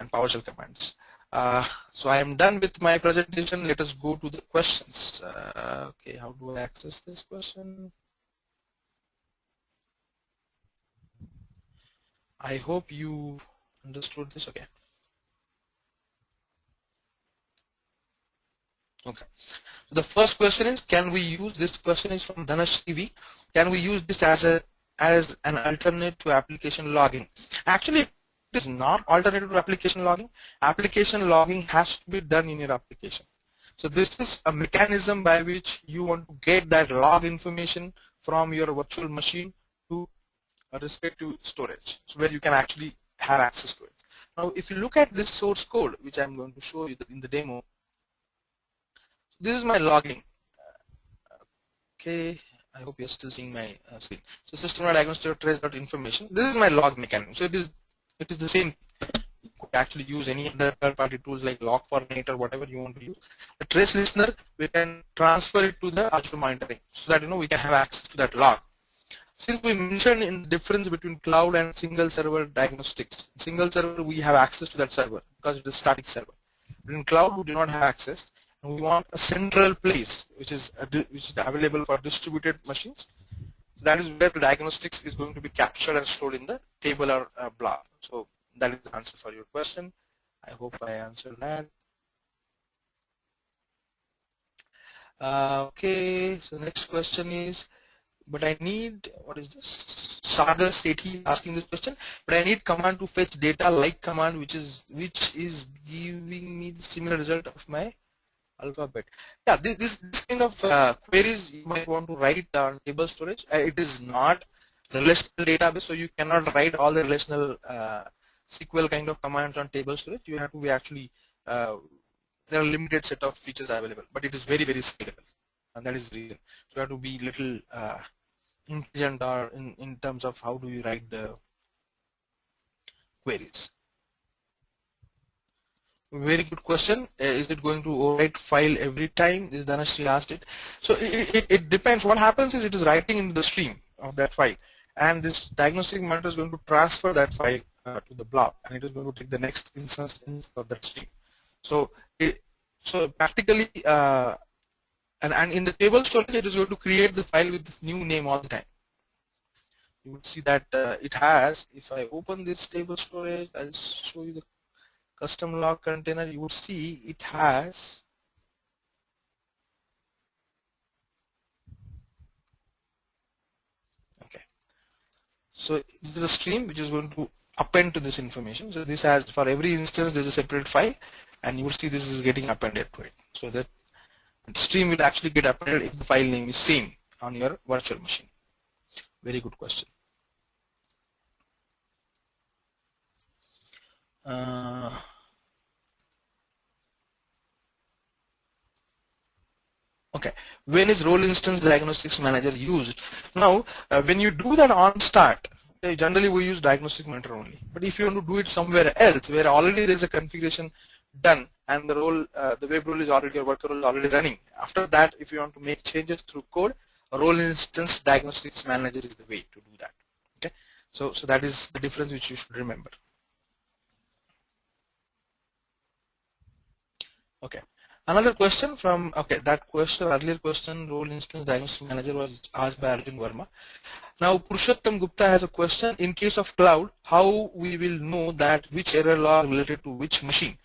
and PowerShell commands. So I am done with my presentation. Let us go to the questions. Okay, how do I access this question? I hope you understood this. Okay. Okay. So the first question is, can we use this? Question is from Dhanesh TV. Can we use this as an alternate to application logging? Actually, it is not alternative to application logging. Application logging has to be done in your application. So this is a mechanism by which you want to get that log information from your virtual machine to a respective storage, so where you can actually have access to it. Now, if you look at this source code, which I'm going to show you in the demo, this is my logging. Okay, I hope you're still seeing my screen. So system.diagnostic.trace.information. This is my log mechanism. So it is the same. You could actually use any other third-party tools like log coordinator or whatever you want to use. The trace listener, we can transfer it to the Azure monitoring so that we can have access to that log. Since we mentioned in the difference between cloud and single server diagnostics, single server we have access to that server because it is static server. But in cloud we do not have access, and we want a central place which is available for distributed machines. That is where the diagnostics is going to be captured and stored in the table or blob. So that is the answer for your question. I hope I answered that. Okay, so next question is, but I need, what is this? Sagar Sethi asking this question, but I need command to fetch data like command which is giving me the similar result of my alphabet. Yeah, this kind of queries you might want to write on table storage. It is not relational database, so you cannot write all the relational SQL kind of commands on table storage. You have to be actually, there are limited set of features available, but it is very, very scalable, and that is the reason. So you have to be little intelligent or in terms of how do you write the queries. Very good question. Is it going to overwrite file every time? This Dhanashree asked it. So it depends. What happens is it is writing into the stream of that file, and this diagnostic monitor is going to transfer that file to the blob, and it is going to take the next instance of that stream. So practically, and in the table storage, it is going to create the file with this new name all the time. You would see that it has. If I open this table storage, I'll show you the custom log container. You would see it has so this is a stream which is going to append to this information. So this has, for every instance there's a separate file, and you will see this is getting appended to it. So that stream will actually get appended if the file name is same on your virtual machine. Very good question. Okay, when is role instance diagnostics manager used? Now, when you do that on start, generally we use diagnostic manager only. But if you want to do it somewhere else, where already there is a configuration done and the role, the web role is already, your worker role is already running. After that, if you want to make changes through code, a role instance diagnostics manager is the way to do that. Okay, so that is the difference which you should remember. Okay. Another question from, okay, that question, earlier question, role instance diagnostic manager was asked by Arjun Verma. Now, Purushottam Gupta has a question. In case of cloud, how we will know that which error log related to which machine?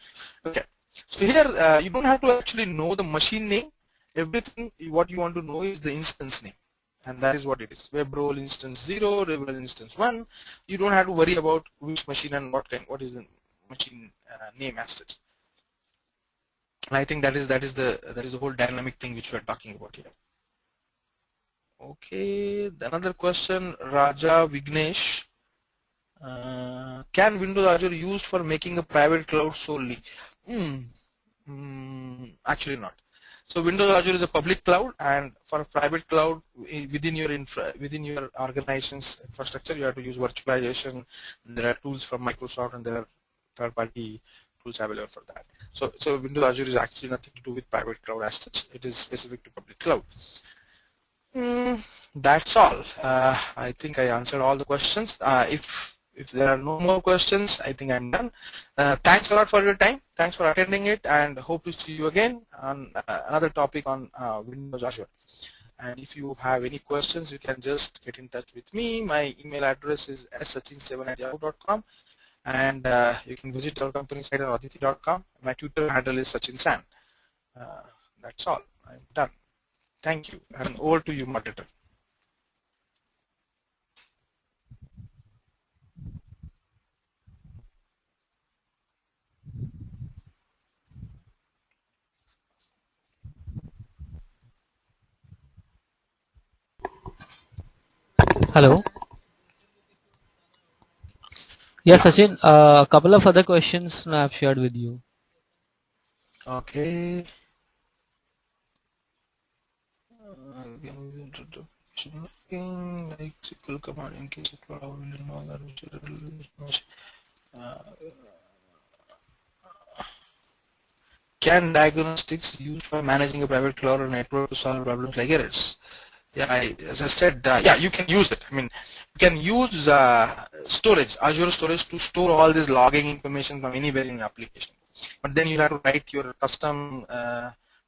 Okay, so here you don't have to actually know the machine name. Everything what you want to know is the instance name, and that is what it is. Web role instance 0, web role instance 1. You don't have to worry about which machine and what is the machine name as such. And I think that is the whole dynamic thing which we are talking about here. Okay, another question, Raja Vignesh. Can Windows Azure used for making a private cloud solely? Actually not. So Windows Azure is a public cloud, and for a private cloud within your organization's infrastructure, you have to use virtualization. There are tools from Microsoft, and there are third-party tools available for that. So Windows Azure is actually nothing to do with private cloud as such. It is specific to public cloud. That's all. I think I answered all the questions. If if there are no more questions, I think I'm done. Thanks a lot for your time. Thanks for attending it, and hope to see you again on another topic on Windows Azure. And if you have any questions, you can just get in touch with me. My email address is sachin7@yahoo.com, and you can visit our company site at aditi.com. My Twitter handle is Sachin San. That's all. I'm done. Thank you, and over to you, moderator. Hello. Yes, Sachin, a couple of other questions I have shared with you. Okay. Like SQL command in case it will know that can diagnostics used for managing a private cloud or network to solve problems like errors? Yeah, as I said, yeah, you can use it. I mean, you can use storage, Azure storage, to store all this logging information from anywhere in your application. But then you have to write your custom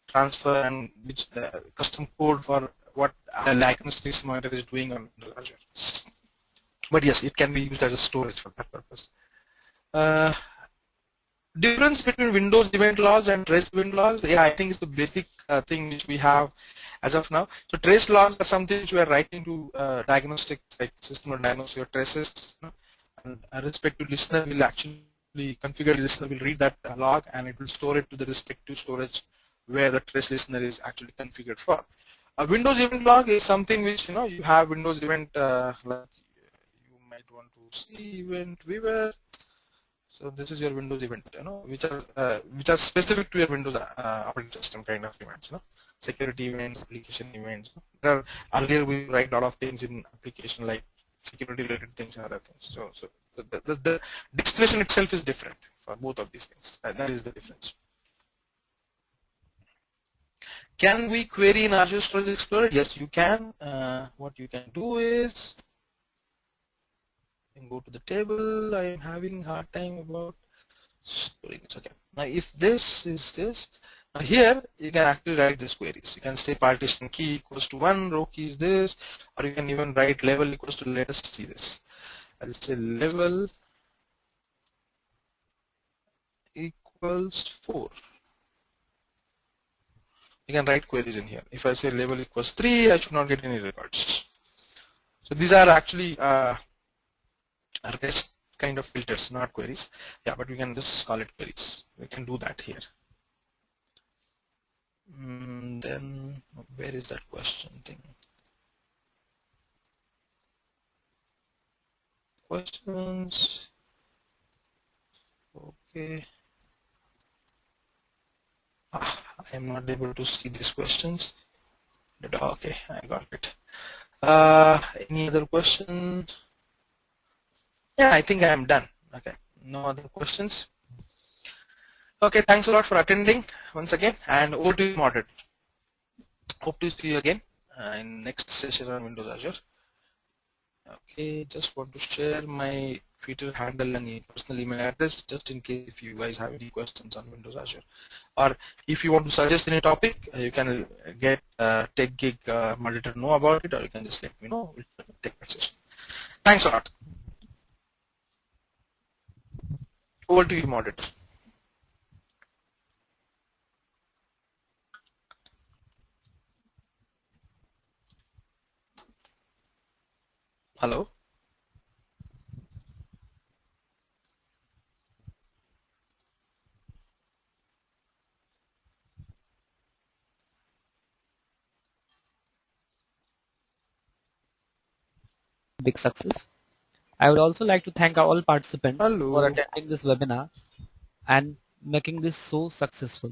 transfer and which custom code for what diagnostics monitor is doing on Azure. But yes, it can be used as a storage for that purpose. Difference between Windows event logs and trace event logs, yeah, I think it's the basic thing which we have as of now. So trace logs are something which we are writing to diagnostics, like system or diagnostic or traces, and a respective listener will actually configure the listener will read that log, and it will store it to the respective storage where the trace listener is actually configured for. A Windows event log is something which you have Windows event like you might want to see event viewer. So this is your Windows event, which are specific to your Windows operating system kind of events, security events, application events. Earlier we write a lot of things in application like security related things and other things. So the destination itself is different for both of these things. That is the difference. Can we query in Azure Storage Explorer? Yes, you can. What you can do is go to the table. I am having hard time about storing. Okay. Now, if this is this, here you can actually write these queries. You can say partition key equals to 1, row key is this, or you can even write level equals to, let us see this. I'll say level equals 4. You can write queries in here. If I say level equals 3, I should not get any records. So these are actually REST kind of filters, not queries. Yeah, but we can just call it queries. We can do that here. Then where is that question thing? Questions. Okay. I am not able to see these questions. But okay, I got it. Any other questions? Yeah, I think I am done. Okay, no other questions. Okay, thanks a lot for attending once again, and over to you, moderator. Hope to see you again in next session on Windows Azure. Okay, just want to share my Twitter handle and personal email address just in case if you guys have any questions on Windows Azure, or if you want to suggest any topic, you can get TechGig moderator know about it, or you can just let me know. We'll take that session. Thanks a lot. Over to you, moderator. Hello. Big success. I would also like to thank all participants Hello. for attending this webinar and making this so successful.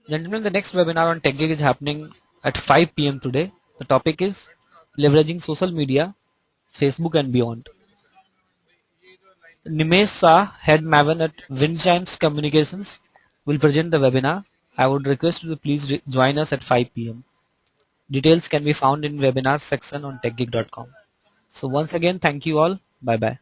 Gentlemen, the next webinar on TechGig is happening at 5 p.m. today. The topic is leveraging social media, Facebook and beyond. Nimesh Shah, Head Maven at Windchimes Communications, will present the webinar. I would request you to please join us at 5 p.m. Details can be found in webinars section on techgig.com. So once again, thank you all. Bye bye.